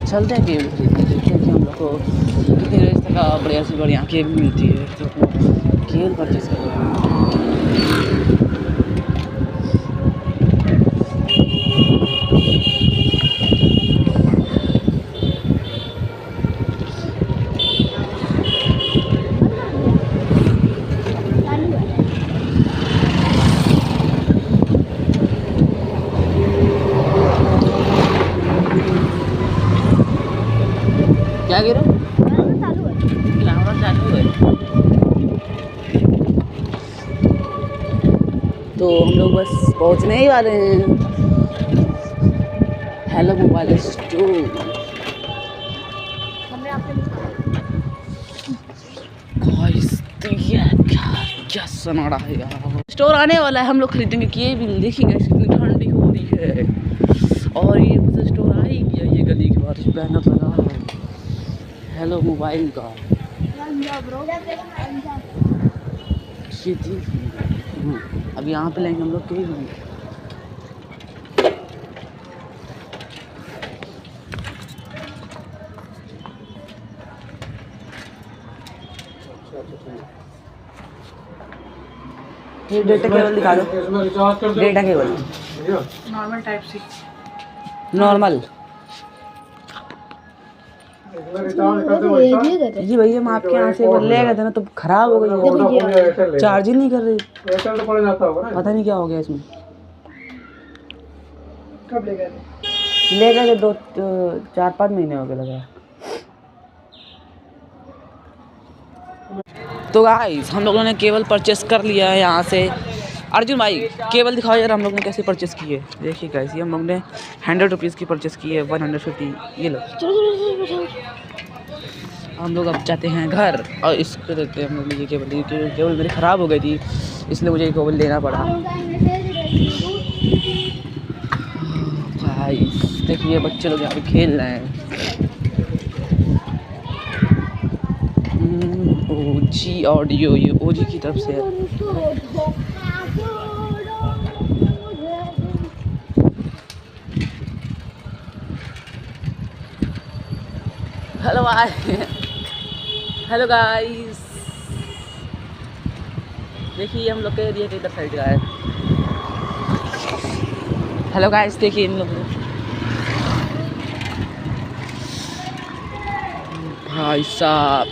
चलते हैं केबल खरीदने, देखते हैं कि हम लोग को कितनी रेंज तक बढ़िया से बढ़िया केबल मिलती है, तो केबल परचेस करेंगे। क्या गिरा? कैमरा चालू है। तो हम लोग बस पहुंचने ही वाले हैं। Hello mobile store. क्या सनाड़ा है यार। स्टोर आने वाला है, हम लोग खरीदेंगे केबल। देखिए कितनी ठंडी हो रही है, और ये मुझे स्टोर आ ही गया। ये गली के बाहर बैनर लगा है हेलो मोबाइल का। अब यहाँ पे लेंगे हम लोग केबल। ये डेटा केबल दिखा दो। Data cable normal type C. Normal जी भैया, हम आपके यहाँ से ले गए थे ना, तो खराब हो गई, चार्ज ही नहीं कर रही। पता नहीं क्या हो गया इसमें। कब ले गए? ले गए थे 4-5 महीने हो गए लगा। तो गाइस हम लोगों ने केबल परचेस कर लिया है यहाँ से। अर्जुन भाई केबल दिखाओ यार, हम लोग ने कैसे परचेस की है। देखिए गाइस, ये हम लोग ने 100 रुपीज़ की परचेस की है, 150। ये लो। हम लोग अब जाते हैं घर और इसको देते हैं हम लोग ये केबल। केबल मेरी ख़राब हो गई थी, इसलिए मुझे केबल लेना पड़ा। गाइस देखिए बच्चे लोग यहाँ पे खेल रहे हैं। ओजी ऑडियो, ये ओजी की तरफ से है। हेलो भाई, हेलो गाइस। देखिए हम लोग के एरिया के इधर साइड का है। हेलो गाइस, देखिए इन लोग भाई साहब